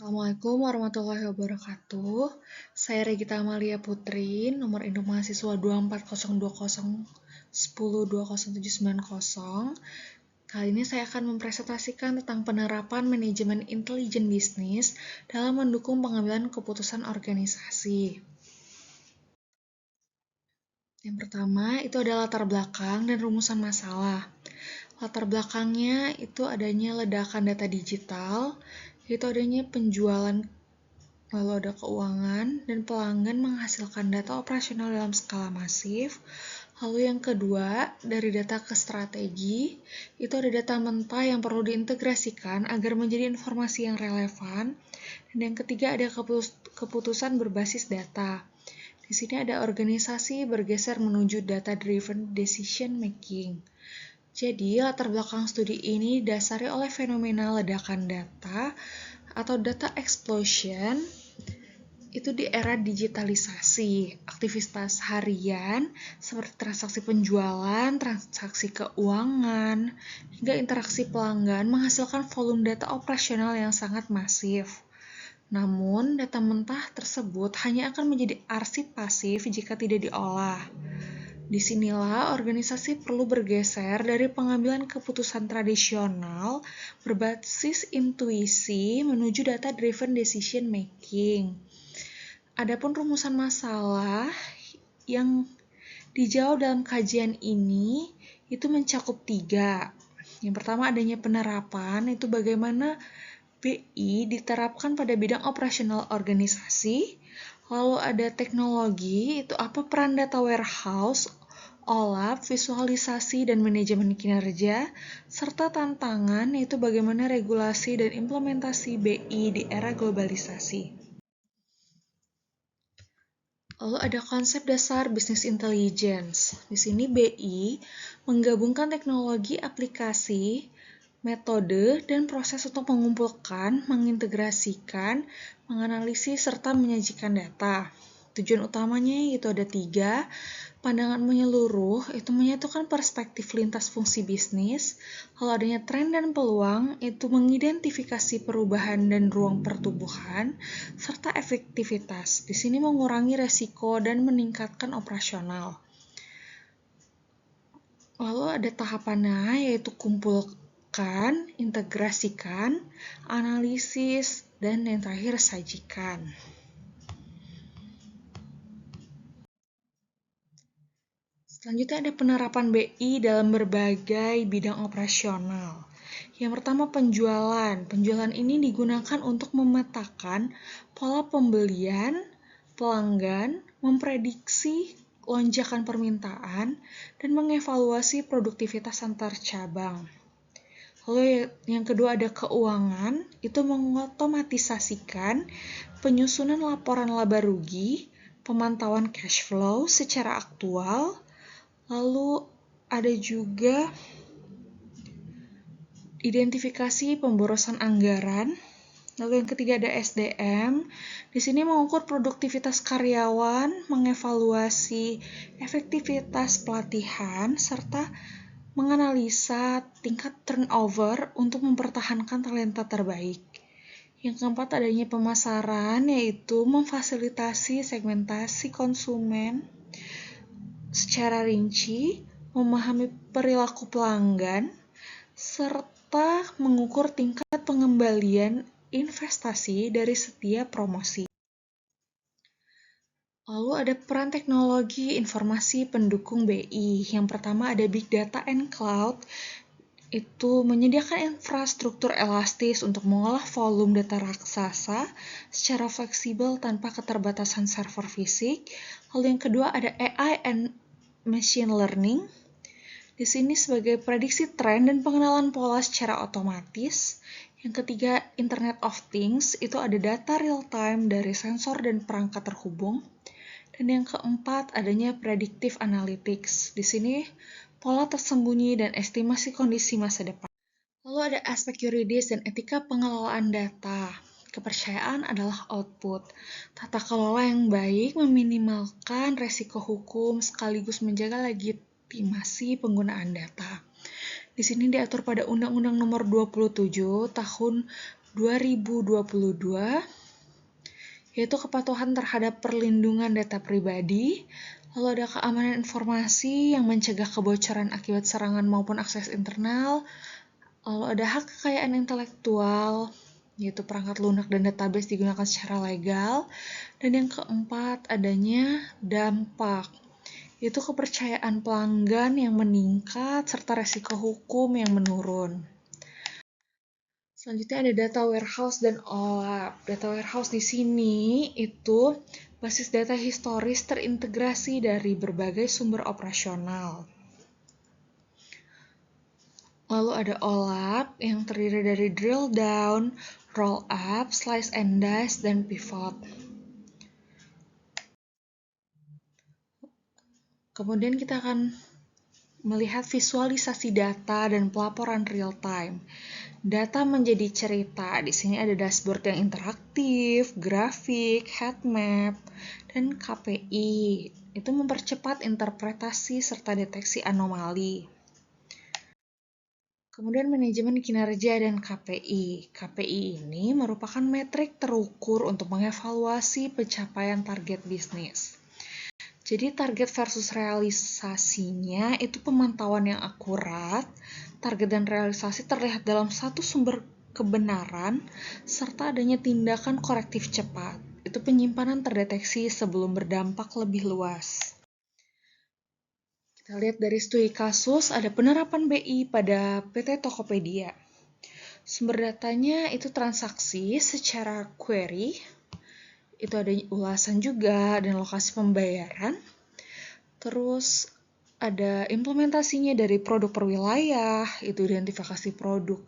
Assalamualaikum warahmatullahi wabarakatuh. Saya Regita Amalia Putri, nomor induk mahasiswa 2402010207990. Kali ini saya akan mempresentasikan tentang penerapan manajemen intelijen bisnis dalam mendukung pengambilan keputusan organisasi. Yang pertama, itu adalah latar belakang dan rumusan masalah. Latar belakangnya itu adanya ledakan data digital, yaitu adanya penjualan, lalu ada keuangan, dan pelanggan menghasilkan data operasional dalam skala masif. Lalu yang kedua, dari data ke strategi, itu ada data mentah yang perlu diintegrasikan agar menjadi informasi yang relevan. Dan yang ketiga, ada keputusan berbasis data. Di sini ada organisasi bergeser menuju data-driven decision making. Jadi, latar belakang studi ini didasari oleh fenomena ledakan data atau data explosion itu di era digitalisasi. Aktivitas harian seperti transaksi penjualan, transaksi keuangan, hingga interaksi pelanggan menghasilkan volume data operasional yang sangat masif. Namun, data mentah tersebut hanya akan menjadi arsip pasif jika tidak diolah. Disinilah organisasi perlu bergeser dari pengambilan keputusan tradisional berbasis intuisi menuju data-driven decision making. Adapun rumusan masalah yang dijawab dalam kajian ini itu mencakup 3. Yang pertama adanya penerapan, itu bagaimana BI diterapkan pada bidang operasional organisasi. Lalu ada teknologi, itu apa peran data warehouse, OLAP, visualisasi dan manajemen kinerja, serta tantangan yaitu bagaimana regulasi dan implementasi BI di era globalisasi. Lalu ada konsep dasar bisnis intelligence. Di sini BI menggabungkan teknologi aplikasi, metode, dan proses untuk mengumpulkan, mengintegrasikan, menganalisis, serta menyajikan data. Tujuan utamanya yaitu ada 3. Pandangan menyeluruh itu menyatukan perspektif lintas fungsi bisnis, lalu adanya tren dan peluang itu mengidentifikasi perubahan dan ruang pertumbuhan, serta efektivitas. Di sini mengurangi resiko dan meningkatkan operasional. Lalu ada tahapannya yaitu kumpulkan, integrasikan, analisis, dan yang terakhir sajikan. Selanjutnya ada penerapan BI dalam berbagai bidang operasional. Yang pertama penjualan. Penjualan ini digunakan untuk memetakan pola pembelian, pelanggan, memprediksi lonjakan permintaan, dan mengevaluasi produktivitas antar cabang. Lalu yang kedua ada keuangan, itu mengotomatisasikan penyusunan laporan laba rugi, pemantauan cash flow secara aktual. Lalu ada juga identifikasi pemborosan anggaran. Lalu yang ketiga ada SDM. Di sini mengukur produktivitas karyawan, mengevaluasi efektivitas pelatihan, serta menganalisa tingkat turnover untuk mempertahankan talenta terbaik. Yang keempat adanya pemasaran, yaitu memfasilitasi segmentasi konsumen secara rinci, memahami perilaku pelanggan, serta mengukur tingkat pengembalian investasi dari setiap promosi. Lalu ada peran teknologi informasi pendukung BI. Yang pertama ada Big Data and Cloud, itu menyediakan infrastruktur elastis untuk mengolah volume data raksasa secara fleksibel tanpa keterbatasan server fisik. Lalu yang kedua ada AI and Machine Learning. Di sini sebagai prediksi tren dan pengenalan pola secara otomatis. Yang ketiga, Internet of Things, itu ada data real-time dari sensor dan perangkat terhubung. Dan yang keempat, adanya Predictive Analytics. Di sini, pola tersembunyi dan estimasi kondisi masa depan. Lalu ada aspek yuridis dan etika pengelolaan data. Kepercayaan adalah output. Tata kelola yang baik meminimalkan resiko hukum sekaligus menjaga legitimasi penggunaan data. Di sini diatur pada Undang-Undang Nomor 27 Tahun 2022, yaitu kepatuhan terhadap perlindungan data pribadi. Lalu ada keamanan informasi yang mencegah kebocoran akibat serangan maupun akses internal. Lalu ada hak kekayaan intelektual, yaitu perangkat lunak dan database digunakan secara legal. Dan yang keempat, adanya dampak, yaitu kepercayaan pelanggan yang meningkat serta resiko hukum yang menurun. Selanjutnya ada data warehouse dan OLAP. Data warehouse di sini itu basis data historis terintegrasi dari berbagai sumber operasional. Lalu ada OLAP yang terdiri dari drill down, roll up, slice and dice, dan pivot. Kemudian kita akan melihat visualisasi data dan pelaporan real time. Data menjadi cerita. Di sini ada dashboard yang interaktif, grafik, heat map, dan KPI. Itu mempercepat interpretasi serta deteksi anomali. Kemudian manajemen kinerja dan KPI. KPI ini merupakan metrik terukur untuk mengevaluasi pencapaian target bisnis. Jadi target versus realisasinya itu pemantauan yang akurat, target dan realisasi terlihat dalam satu sumber kebenaran, serta adanya tindakan korektif cepat. Itu penyimpanan terdeteksi sebelum berdampak lebih luas. Kita lihat dari studi kasus, ada penerapan BI pada PT Tokopedia. Sumber datanya itu transaksi secara query, itu ada ulasan juga dan lokasi pembayaran. Terus ada implementasinya dari produk per wilayah, itu identifikasi produk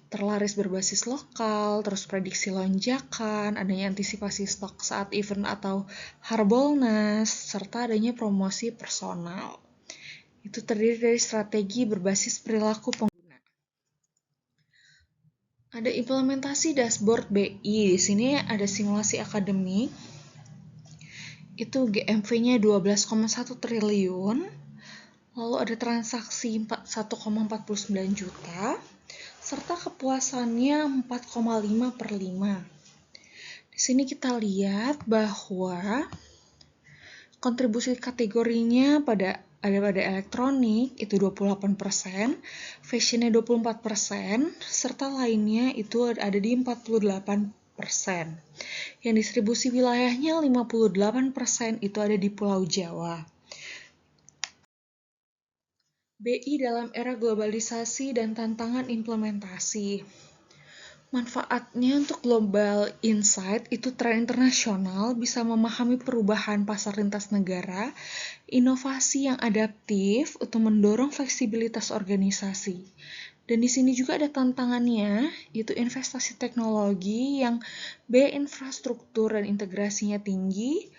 terlaris berbasis lokal, terus prediksi lonjakan, adanya antisipasi stok saat event atau harbolnas, serta adanya promosi personal. Itu terdiri dari strategi berbasis perilaku pengguna. Ada implementasi dashboard BI. Di sini ada simulasi akademik. Itu GMV-nya 12,1 triliun. Lalu ada transaksi 1,49 juta. Serta kepuasannya 4,5/5. Di sini kita lihat bahwa kontribusi kategorinya pada elektronik itu 28%, fashionnya 24%, serta lainnya itu ada di 48%. Yang distribusi wilayahnya 58% itu ada di Pulau Jawa. BI dalam era globalisasi dan tantangan implementasi. Manfaatnya untuk global insight itu tren internasional bisa memahami perubahan pasar lintas negara, inovasi yang adaptif untuk mendorong fleksibilitas organisasi. Dan di sini juga ada tantangannya, yaitu investasi teknologi yang biaya infrastruktur dan integrasinya tinggi,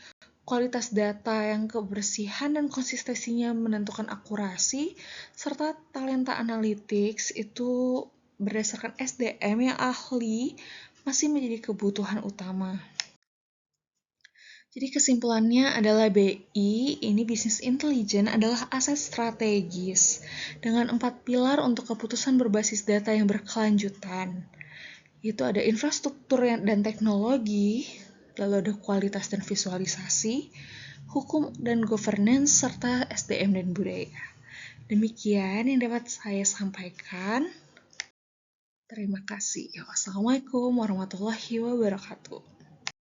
kualitas data yang kebersihan dan konsistensinya menentukan akurasi, serta talenta analytics itu berdasarkan SDM yang ahli masih menjadi kebutuhan utama. Jadi kesimpulannya adalah BI, ini bisnis intelijen adalah aset strategis dengan 4 pilar untuk keputusan berbasis data yang berkelanjutan. Itu ada infrastruktur dan teknologi, lalu ada kualitas dan visualisasi, hukum dan governance, serta SDM dan budaya. Demikian yang dapat saya sampaikan. Terima kasih. Wassalamualaikum warahmatullahi wabarakatuh.